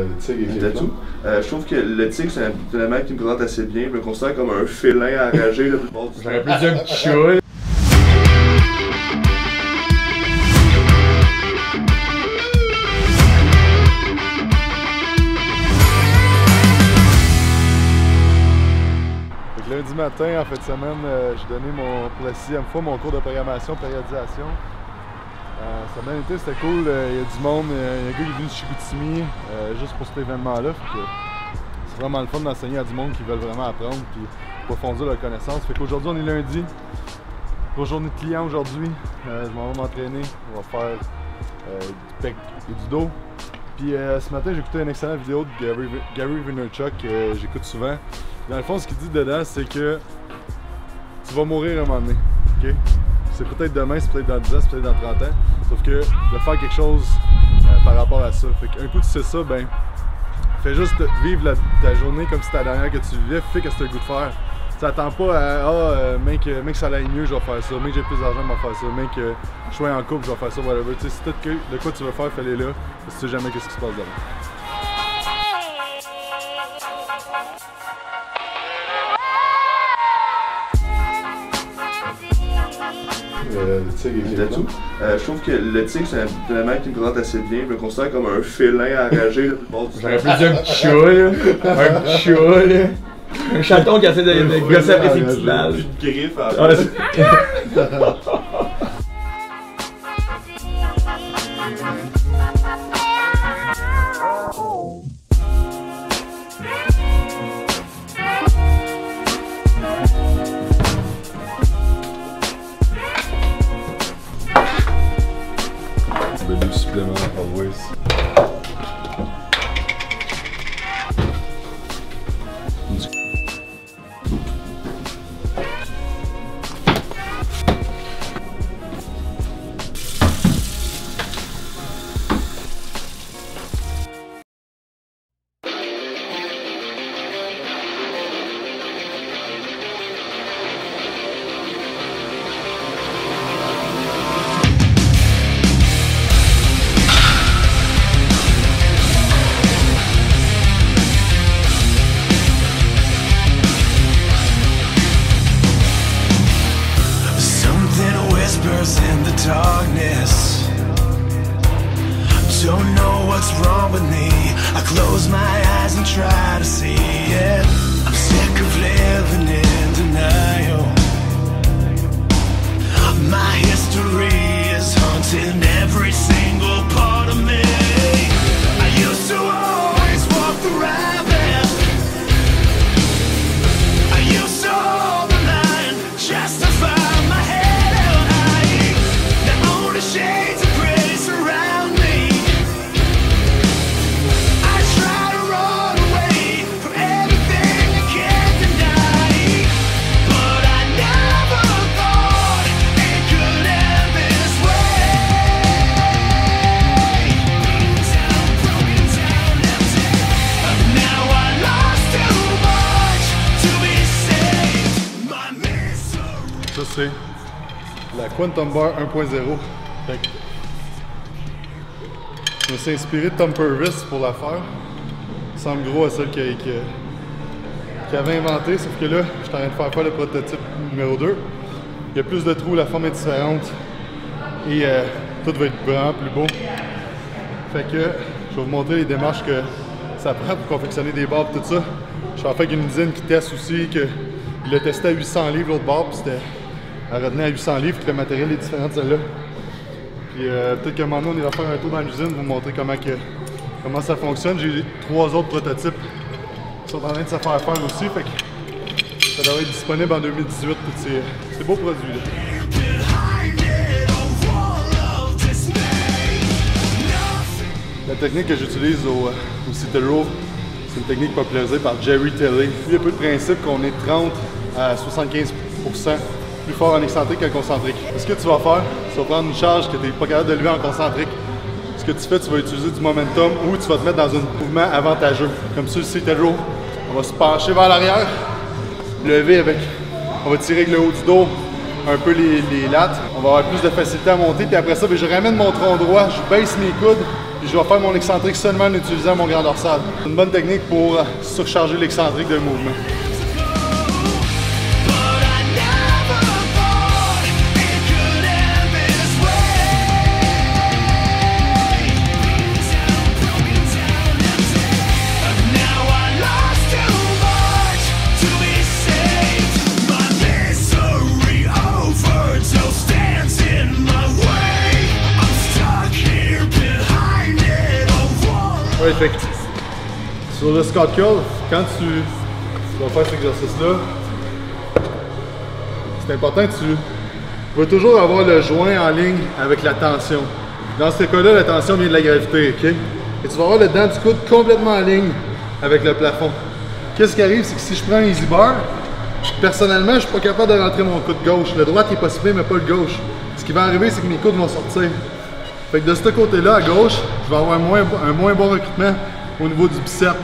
Le tigre, tout. Je trouve que le tigre, c'est un élément qui me présente assez bien. Je me considère comme un félin enragé la plupart du temps. J'aurais pu dire un petit chat. Lundi matin, en fin de semaine, j'ai donné pour la 6e fois mon cours de programmation, périodisation. Ça a bien été, c'était cool. Il y a du monde, il y a un gars qui est venu de Chicoutimi juste pour cet événement-là. C'est vraiment le fun d'enseigner à du monde qui veulent vraiment apprendre et approfondir leurs connaissances. Fait qu'aujourd'hui, on est lundi. Grosse journée de clients aujourd'hui. Je m'en vais m'entraîner. On va faire du pec et du dos. Puis ce matin, j'ai écouté une excellente vidéo de Gary Vaynerchuk que j'écoute souvent. Dans le fond, ce qu'il dit dedans, c'est que tu vas mourir à un moment donné. Okay? C'est peut-être demain, c'est peut-être dans 10 ans, c'est peut-être dans 30 ans. Sauf que de faire quelque chose par rapport à ça. Fait qu'un coup tu sais ça, ben fais juste vivre ta journée comme si c'était la dernière que tu vivais, fais ce que tu as le goût de faire. Tu n'attends pas à mec, ça aille mieux, je vais faire ça. Mec, j'ai plus d'argent, je vais faire ça. Mec, je suis en couple, je vais faire ça, whatever. Tu sais, si t'as de quoi tu veux faire, fais-les là. Tu sais jamais qu'est-ce qui se passe demain. Le tigre, tout. Je trouve que le tigre, c'est un élément qui me présente assez bien. Je me considère comme un félin enragé la plupart du temps. J'aurais pu dire un petit chat, là. Un petit chat, là. Un chaton qui essaie de gosser après ses petites balles. Plus de griffes à la Le supplément, always. In the darkness, don't know what's wrong with me. I close my eyes and try to see it. I'm sick of living in denial. My history is haunting every single part of me. I used to always walk the rabbit. I used to hold the line, justify my head. Shades of gray surround me. I try to run away from everything I can't deny, but I never thought it could end this way. Broken down, empty. Now I lost too much to be saved. My misery. Ça c'est la Quantum Bar 1.0. Je me suis inspiré de Tom Purvis pour la faire. Il semble gros à celle qu'il avait inventé, sauf que là, je suis en train de faire le prototype numéro 2. Il y a plus de trous, la forme est différente et tout va être vraiment plus beau. Fait que je vais vous montrer les démarches que ça prend pour confectionner des barres et tout ça. Je suis en fait avec une usine qui teste aussi, il l'a testé à 800 livres l'autre barre, puis c'était à retenir à 800 livres, que le matériel est différent de celle-là. Puis peut-être qu'à un moment donné, on va faire un tour dans l'usine pour vous montrer comment ça fonctionne. J'ai 3 autres prototypes qui sont en train de se faire aussi, fait que ça devrait être disponible en 2018, tous ces beaux produits-là. La technique que j'utilise au Citaro, c'est une technique popularisée par Jerry Tilley. Il y a un peu le principe qu'on est 30 à 75% plus fort en excentrique qu'en concentrique. Ce que tu vas faire, tu vas prendre une charge que tu n'es pas capable de lever en concentrique. Ce que tu fais, tu vas utiliser du momentum ou tu vas te mettre dans un mouvement avantageux. Comme sur le Citaro, on va se pencher vers l'arrière, lever avec, on va tirer avec le haut du dos un peu les lattes. On va avoir plus de facilité à monter. Puis après ça, je ramène mon tronc droit, je baisse mes coudes Puis je vais faire mon excentrique seulement en utilisant mon grand dorsal. C'est une bonne technique pour surcharger l'excentrique d'un mouvement. Ouais, fait que sur le Scott Curl, quand tu vas faire cet exercice-là, c'est important que tu vas toujours avoir le joint en ligne avec la tension. Dans ce cas-là, la tension vient de la gravité, ok? Et tu vas avoir le dent du coude complètement en ligne avec le plafond. Qu'est-ce qui arrive, c'est que si je prends un easy bar, personnellement, je suis pas capable de rentrer mon coude gauche. Le droit est possible, mais pas le gauche. Ce qui va arriver, c'est que mes coudes vont sortir. Fait que de ce côté-là, à gauche, je vais avoir un moins bon recrutement au niveau du bicep.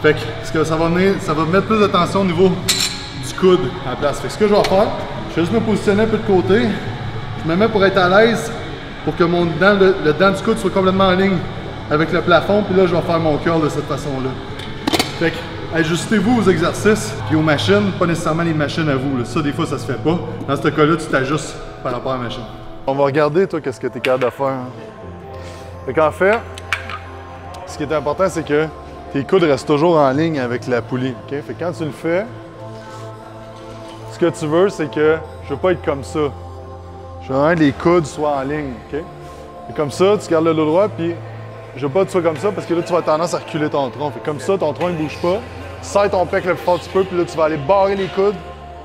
Fait que ce que ça va mettre plus de tension au niveau du coude à la place. Fait que ce que je vais faire, je vais juste me positionner un peu de côté. Je me mets pour être à l'aise, pour que le dent du coude soit complètement en ligne avec le plafond. Puis là, je vais faire mon curl de cette façon-là. Fait que ajustez-vous aux exercices puis aux machines, pas nécessairement les machines à vous. Là. Ça, des fois, ça se fait pas. Dans ce cas-là, tu t'ajustes par rapport à la machine. On va regarder, toi, qu'est-ce que tu es capable de faire. Fait qu'en fait, ce qui est important, c'est que tes coudes restent toujours en ligne avec la poulie. Okay? Fait que quand tu le fais, ce que tu veux, c'est que je veux pas être comme ça. Je veux vraiment que les coudes soient en ligne. Okay? Et comme ça, tu gardes le dos droit, puis je veux pas que tu sois comme ça parce que là, tu vas avoir tendance à reculer ton tronc. Fait que comme ça, ton tronc ne bouge pas. Serre ton pec le plus fort que tu peux, puis là, tu vas aller barrer les coudes,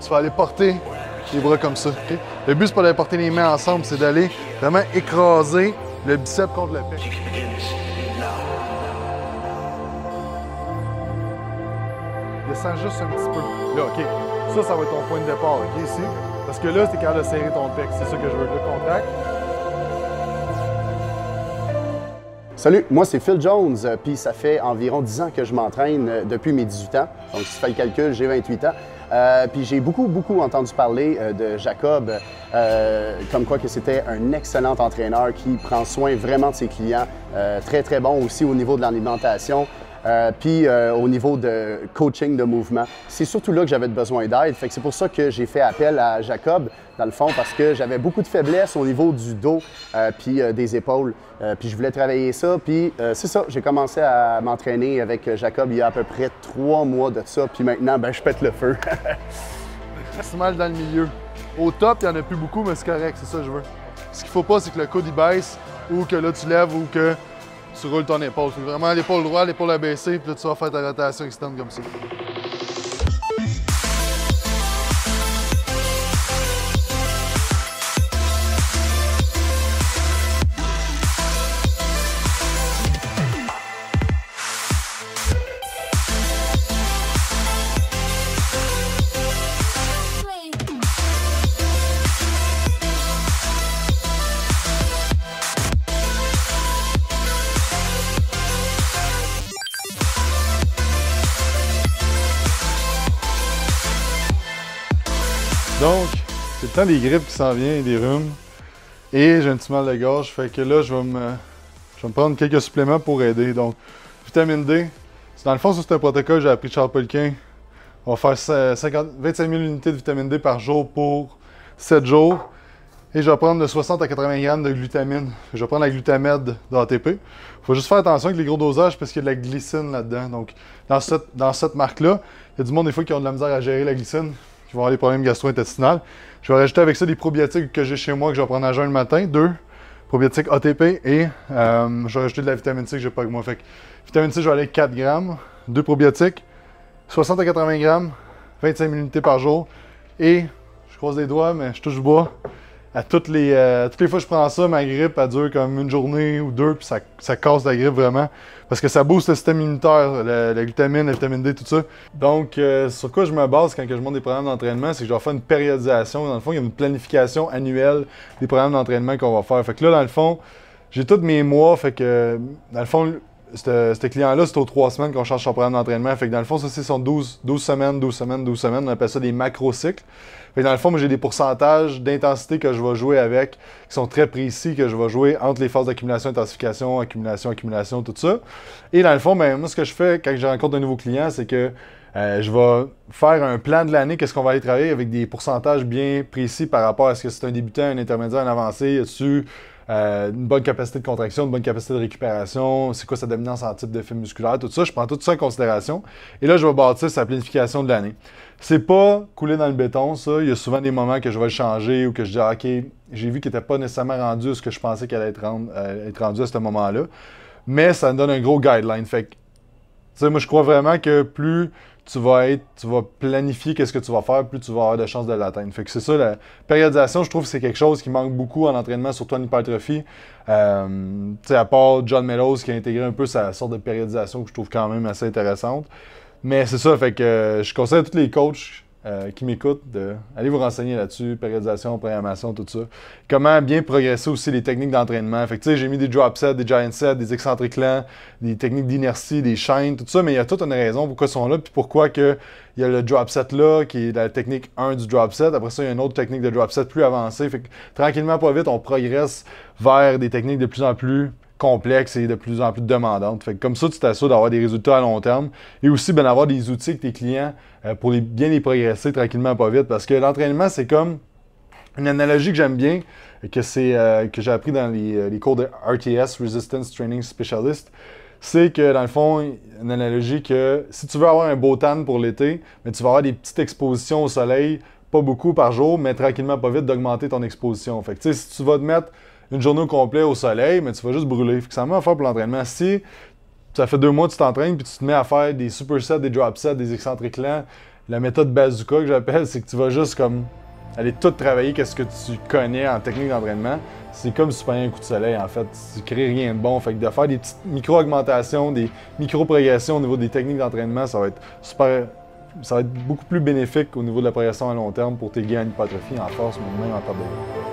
tu vas aller porter les bras comme ça. Okay? Le but, c'est pas d'aller porter les mains ensemble, c'est d'aller vraiment écraser le biceps contre le pec. Descends juste un petit peu. Là, OK. Ça va être ton point de départ, OK, ici. Parce que là, tu es capable de serrer ton pec. C'est ça que je veux. Le contact. Salut, moi c'est Phil Jones, puis ça fait environ 10 ans que je m'entraîne depuis mes 18 ans. Donc si tu fais le calcul, j'ai 28 ans. Puis j'ai beaucoup entendu parler de Jacob, comme quoi que c'était un excellent entraîneur qui prend soin vraiment de ses clients, très bon aussi au niveau de l'alimentation, puis au niveau de coaching de mouvement. C'est surtout là que j'avais besoin d'aide, fait que c'est pour ça que j'ai fait appel à Jacob, dans le fond, parce que j'avais beaucoup de faiblesses au niveau du dos puis des épaules, puis je voulais travailler ça, puis c'est ça, j'ai commencé à m'entraîner avec Jacob il y a à peu près 3 mois de ça, puis maintenant, ben, je pète le feu. C'est mal dans le milieu. Au top, il n'y en a plus beaucoup, mais c'est correct, c'est ça que je veux. Ce qu'il faut pas, c'est que le coude il baisse, ou que là tu lèves, ou que tu roules ton épaule. Fait vraiment l'épaule droite, l'épaule abaissée, puis là tu vas faire ta rotation externe comme ça. Donc, c'est le temps des grippes qui s'en vient, des rhumes. Et j'ai un petit mal de gorge, fait que là, je vais me prendre quelques suppléments pour aider. Donc, vitamine D. Dans le fond, ça, c'est un protocole que j'ai appris de Charles Poliquin. On va faire 25 000 unités de vitamine D par jour pour 7 jours. Et je vais prendre de 60 à 80 grammes de glutamine. Je vais prendre la glutamède d'ATP. Il faut juste faire attention avec les gros dosages parce qu'il y a de la glycine là-dedans. Donc, dans cette marque-là, il y a du monde des fois qui ont de la misère à gérer la glycine, qui vont avoir des problèmes gastro-intestinaux. Je vais rajouter avec ça des probiotiques que j'ai chez moi, que je vais prendre à jeun le matin. 2 probiotiques ATP et je vais rajouter de la vitamine C que j'ai pas avec moi. Fait que vitamine C, je vais aller avec 4 grammes, 2 probiotiques, 60 à 80 grammes, 25 000 unités par jour. Et je croise les doigts, mais je touche du bois. À toutes les fois que je prends ça, ma grippe, elle dure comme une journée ou 2, puis ça casse la grippe vraiment. Parce que ça booste le système immunitaire, la glutamine, la vitamine D, tout ça. Donc, sur quoi je me base quand je monte des programmes d'entraînement, c'est que je vais faire une périodisation. Dans le fond, il y a une planification annuelle des programmes d'entraînement qu'on va faire. Fait que là, dans le fond, j'ai tous mes mois. Fait que, dans le fond, ce client-là, c'est aux 3 semaines qu'on change son programme d'entraînement. Fait que dans le fond, ça, c'est son 12 semaines, 12 semaines, 12 semaines. On appelle ça des macro-cycles. Fait que dans le fond, moi, j'ai des pourcentages d'intensité que je vais jouer avec, qui sont très précis, que je vais jouer entre les phases d'accumulation, intensification, accumulation, tout ça. Et dans le fond, ben, moi, ce que je fais quand je rencontre un nouveau client, c'est que je vais faire un plan de l'année, qu'est-ce qu'on va aller travailler avec des pourcentages bien précis par rapport à ce que c'est un débutant, un intermédiaire, un avancé, dessus. Une bonne capacité de contraction, une bonne capacité de récupération, c'est quoi sa dominance en type de film musculaire, tout ça, je prends tout ça en considération. Et là, je vais bâtir sa planification de l'année. C'est pas couler dans le béton, ça. Il y a souvent des moments que je vais le changer ou que je dis, OK, j'ai vu qu'il n'était pas nécessairement rendu à ce que je pensais qu'il allait être rendu à ce moment-là. Mais ça me donne un gros guideline. Fait que, tu sais, moi, je crois vraiment que plus tu vas planifier qu'est-ce que tu vas faire, plus tu vas avoir de chances de l'atteindre. Fait que c'est ça, la périodisation, je trouve que c'est quelque chose qui manque beaucoup en entraînement, surtout en hypertrophie. Tu sais, à part John Meadows qui a intégré un peu sa sorte de périodisation que je trouve quand même assez intéressante. Mais c'est ça, fait que je conseille à tous les coachs qui m'écoutent d'aller vous renseigner là-dessus, périodisation, programmation, tout ça. Comment bien progresser aussi les techniques d'entraînement. Fait que tu sais, j'ai mis des drop sets, des giant sets, des excentriques lents, des techniques d'inertie, des chaînes, tout ça, mais il y a toute une raison pourquoi ils sont là, puis pourquoi que il y a le drop set là, qui est la technique 1 du drop set. Après ça, il y a une autre technique de drop set plus avancée. Fait que tranquillement, pas vite, on progresse vers des techniques de plus en plus complexes et de plus en plus demandantes. Fait que comme ça, tu t'assures d'avoir des résultats à long terme et aussi ben, d'avoir des outils avec tes clients pour bien les progresser tranquillement, pas vite. Parce que l'entraînement, c'est comme une analogie que j'aime bien, que j'ai appris dans les cours de RTS, Resistance Training Specialist. C'est que, dans le fond, une analogie que si tu veux avoir un beau tan pour l'été, mais tu vas avoir des petites expositions au soleil, pas beaucoup par jour, mais tranquillement, pas vite, d'augmenter ton exposition. Fait que, tu sais, si tu vas te mettre une journée au complet au soleil, mais tu vas juste brûler. Fait que ça m'a à faire pour l'entraînement. Si ça fait 2 mois que tu t'entraînes puis tu te mets à faire des supersets, des drop sets, des excentriques lents, la méthode bazooka que j'appelle, c'est que tu vas juste comme aller tout travailler qu'est-ce que tu connais en technique d'entraînement. C'est comme si tu prenais un coup de soleil, en fait. Tu crées rien de bon. Fait que de faire des petites micro-augmentations, des micro-progressions au niveau des techniques d'entraînement, ça va être beaucoup plus bénéfique au niveau de la progression à long terme pour tes gains en hypertrophie, en force, mais même en perte de gras.